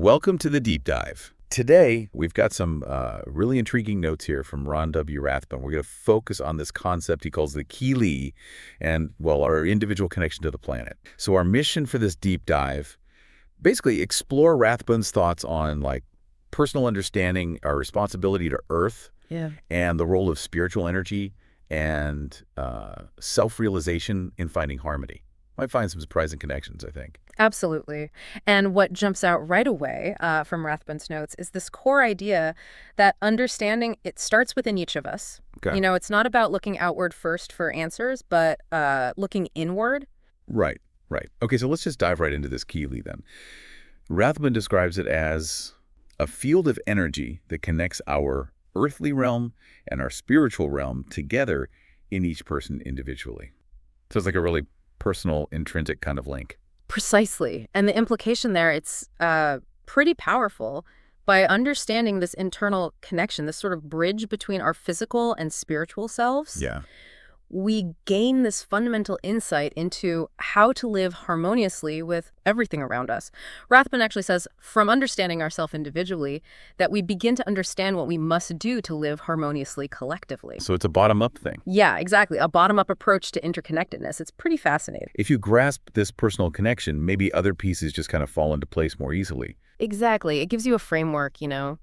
Welcome to the deep dive. Today, we've got some really intriguing notes here from Ron W Rathbun. We're going to focus on this concept he calls the Kelee and, well, our individual connection to the planet. So our mission for this deep dive, basically explore Rathbun's thoughts on, like, personal understanding, our responsibility to Earth, and the role of spiritual energy and self-realization in finding harmony. Might find some surprising connections, I think. Absolutely. And what jumps out right away from Rathbun's notes is this core idea that understanding, it starts within each of us. Okay. You know, it's not about looking outward first for answers, but looking inward. Right. Okay, so let's just dive right into this Kelee then. Rathbun describes it as a field of energy that connects our earthly realm and our spiritual realm together in each person individually. So it's like a really personal, intrinsic kind of link. Precisely. And the implication there, it's pretty powerful. By understanding this internal connection, this sort of bridge between our physical and spiritual selves, we gain this fundamental insight into how to live harmoniously with everything around us. Rathbun actually says, from understanding ourselves individually, that we begin to understand what we must do to live harmoniously collectively. So it's a bottom-up thing. Yeah, exactly. A bottom-up approach to interconnectedness. It's pretty fascinating. If you grasp this personal connection, maybe other pieces just kind of fall into place more easily. Exactly. It gives you a framework, you know.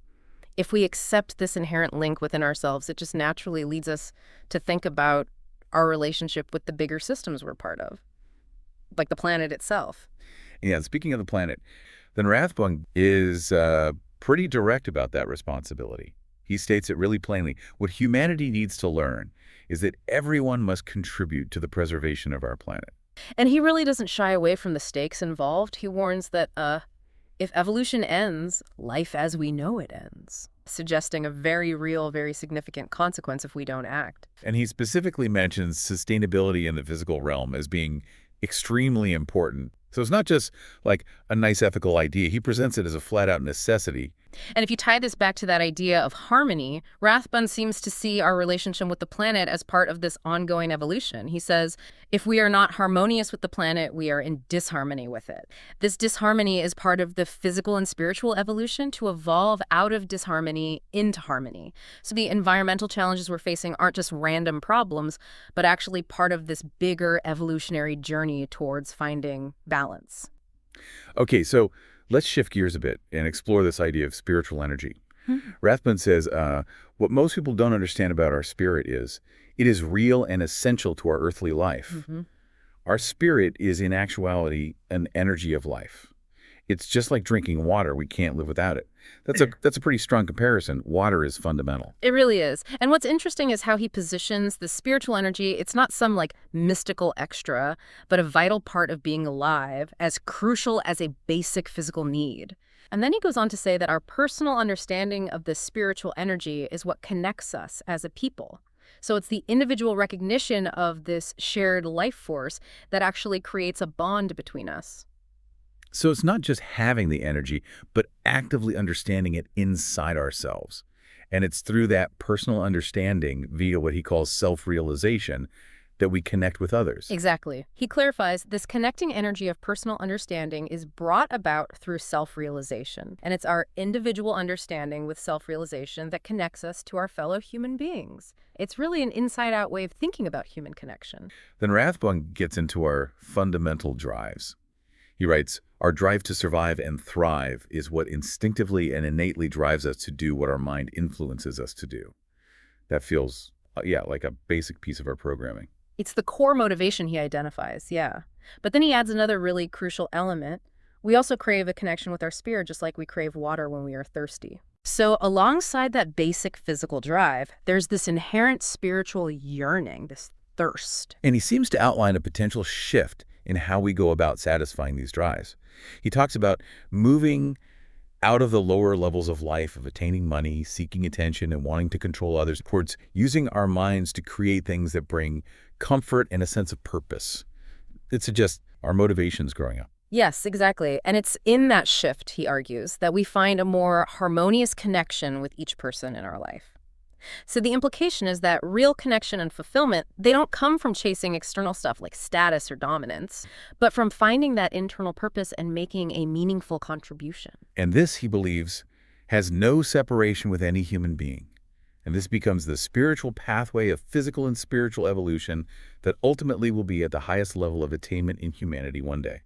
If we accept this inherent link within ourselves, it just naturally leads us to think about our relationship with the bigger systems we're part of, like the planet itself. Yeah, speaking of the planet, then Rathbun is pretty direct about that responsibility. He states it really plainly. What humanity needs to learn is that everyone must contribute to the preservation of our planet. And he really doesn't shy away from the stakes involved. He warns that if evolution ends, life as we know it ends, suggesting a very real, very significant consequence if we don't act. And he specifically mentions sustainability in the physical realm as being extremely important. So it's not just like a nice ethical idea. He presents it as a flat-out necessity. And if you tie this back to that idea of harmony, Rathbun seems to see our relationship with the planet as part of this ongoing evolution. He says, if we are not harmonious with the planet, we are in disharmony with it. This disharmony is part of the physical and spiritual evolution to evolve out of disharmony into harmony. So the environmental challenges we're facing aren't just random problems, but actually part of this bigger evolutionary journey towards finding balance. Okay, so let's shift gears a bit and explore this idea of spiritual energy. Rathbun says, what most people don't understand about our spirit is, it is real and essential to our earthly life. Our spirit is, in actuality, an energy of life. It's just like drinking water. We can't live without it. That's a pretty strong comparison. Water is fundamental. It really is. And what's interesting is how he positions the spiritual energy. It's not some like mystical extra, but a vital part of being alive, as crucial as a basic physical need. And then he goes on to say that our personal understanding of this spiritual energy is what connects us as a people. So it's the individual recognition of this shared life force that actually creates a bond between us. So it's not just having the energy, but actively understanding it inside ourselves. And it's through that personal understanding via what he calls self-realization that we connect with others. Exactly. He clarifies this connecting energy of personal understanding is brought about through self-realization. And it's our individual understanding with self-realization that connects us to our fellow human beings. It's really an inside-out way of thinking about human connection. Then Rathbun gets into our fundamental drives. He writes, our drive to survive and thrive is what instinctively and innately drives us to do what our mind influences us to do. That feels, like a basic piece of our programming. It's the core motivation he identifies, yeah. But then he adds another really crucial element. We also crave a connection with our spirit, just like we crave water when we are thirsty. So alongside that basic physical drive, there's this inherent spiritual yearning, this thirst. And he seems to outline a potential shift in how we go about satisfying these drives. He talks about moving out of the lower levels of life, of attaining money, seeking attention, and wanting to control others, towards using our minds to create things that bring comfort and a sense of purpose. It suggests our motivations growing up. Yes, exactly. And it's in that shift, he argues, that we find a more harmonious connection with each person in our life. So the implication is that real connection and fulfillment, they don't come from chasing external stuff like status or dominance, but from finding that internal purpose and making a meaningful contribution. And this, he believes, has no separation with any human being. And this becomes the spiritual pathway of physical and spiritual evolution that ultimately will be at the highest level of attainment in humanity one day.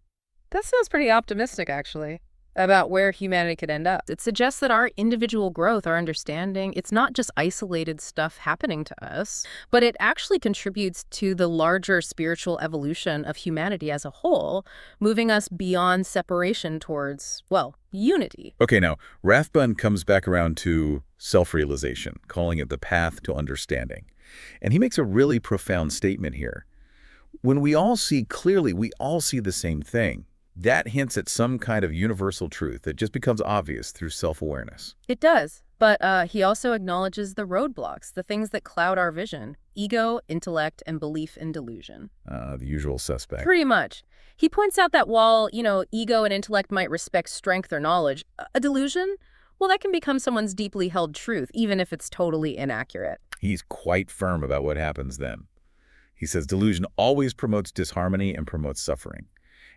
That sounds pretty optimistic, actually, about where humanity could end up. It suggests that our individual growth, our understanding, it's not just isolated stuff happening to us, but it actually contributes to the larger spiritual evolution of humanity as a whole, moving us beyond separation towards, well, unity. Okay, now, Rathbun comes back around to self-realization, calling it the path to understanding. And he makes a really profound statement here. When we all see clearly, we all see the same thing. That hints at some kind of universal truth that just becomes obvious through self-awareness. It does, but he also acknowledges the roadblocks, the things that cloud our vision: ego, intellect, and belief in delusion. The usual suspect. Pretty much. He points out that while, ego and intellect might respect strength or knowledge, a delusion, well, that can become someone's deeply held truth, even if it's totally inaccurate. He's quite firm about what happens then. He says delusion always promotes disharmony and promotes suffering.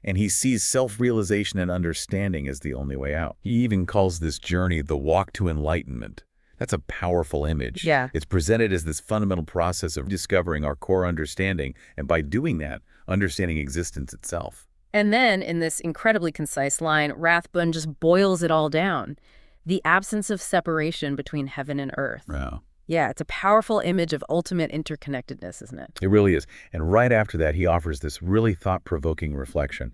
And he sees self-realization and understanding as the only way out. He even calls this journey the walk to enlightenment. That's a powerful image. Yeah. It's presented as this fundamental process of discovering our core understanding, and by doing that, understanding existence itself. And then, in this incredibly concise line, Rathbun just boils it all down: the absence of separation between heaven and earth. Wow. Yeah, it's a powerful image of ultimate interconnectedness, isn't it? It really is. And right after that, he offers this really thought-provoking reflection.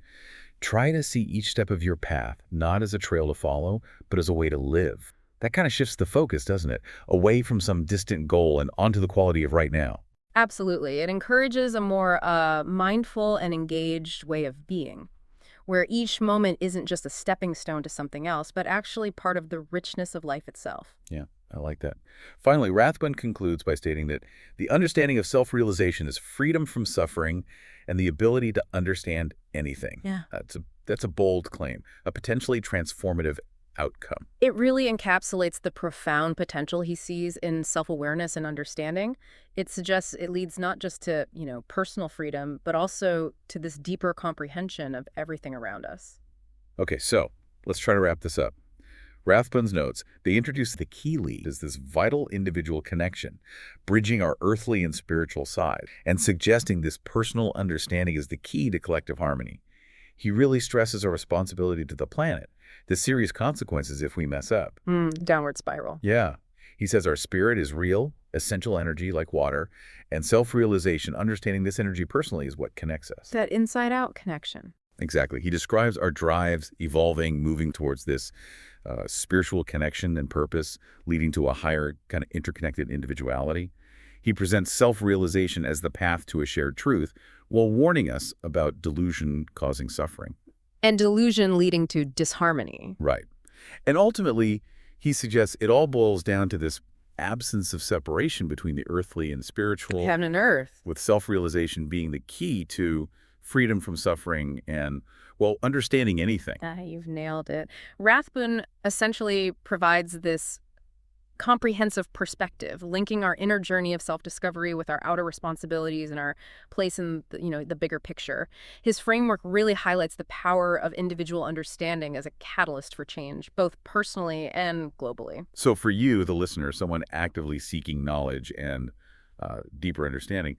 Try to see each step of your path, not as a trail to follow, but as a way to live. That kind of shifts the focus, doesn't it? Away from some distant goal and onto the quality of right now. Absolutely. It encourages a more mindful and engaged way of being, where each moment isn't just a stepping stone to something else, but actually part of the richness of life itself. Yeah, I like that. Finally, Rathbun concludes by stating that the understanding of self-realization is freedom from suffering and the ability to understand anything. Yeah. That's a bold claim, a potentially transformative outcome. It really encapsulates the profound potential he sees in self-awareness and understanding. It suggests it leads not just to, personal freedom, but also to this deeper comprehension of everything around us. Okay, so let's try to wrap this up. Rathbun's notes, they introduce the Kelee as this vital individual connection, bridging our earthly and spiritual side, and suggesting this personal understanding is the key to collective harmony. He really stresses our responsibility to the planet, the serious consequences if we mess up. Downward spiral. Yeah. He says our spirit is real, essential energy like water, and self-realization, understanding this energy personally, is what connects us. That inside-out connection. Exactly. He describes our drives evolving, moving towards this spiritual connection and purpose, leading to a higher kind of interconnected individuality. He presents self-realization as the path to a shared truth, while warning us about delusion causing suffering. And delusion leading to disharmony. Right. And ultimately, he suggests it all boils down to this absence of separation between the earthly and spiritual, Heaven and earth. with self-realization being the key to freedom from suffering and, well, understanding anything. You've nailed it. Rathbun essentially provides this comprehensive perspective, linking our inner journey of self-discovery with our outer responsibilities and our place in the bigger picture. His framework really highlights the power of individual understanding as a catalyst for change, both personally and globally. So for you, the listener, someone actively seeking knowledge and deeper understanding,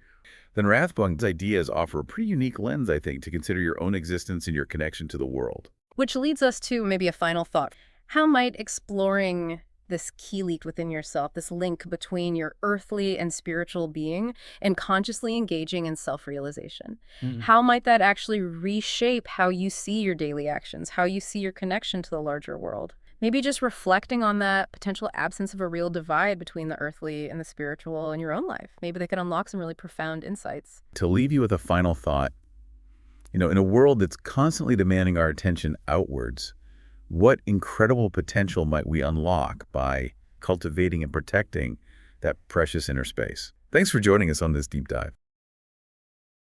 then Rathbun's ideas offer a pretty unique lens, I think, to consider your own existence and your connection to the world. Which leads us to maybe a final thought. How might exploring this Kelee within yourself, this link between your earthly and spiritual being, and consciously engaging in self-realization, how might that actually reshape how you see your daily actions, how you see your connection to the larger world? Maybe just reflecting on that potential absence of a real divide between the earthly and the spiritual in your own life. Maybe they could unlock some really profound insights. To leave you with a final thought, in a world that's constantly demanding our attention outwards, what incredible potential might we unlock by cultivating and protecting that precious inner space? Thanks for joining us on this deep dive.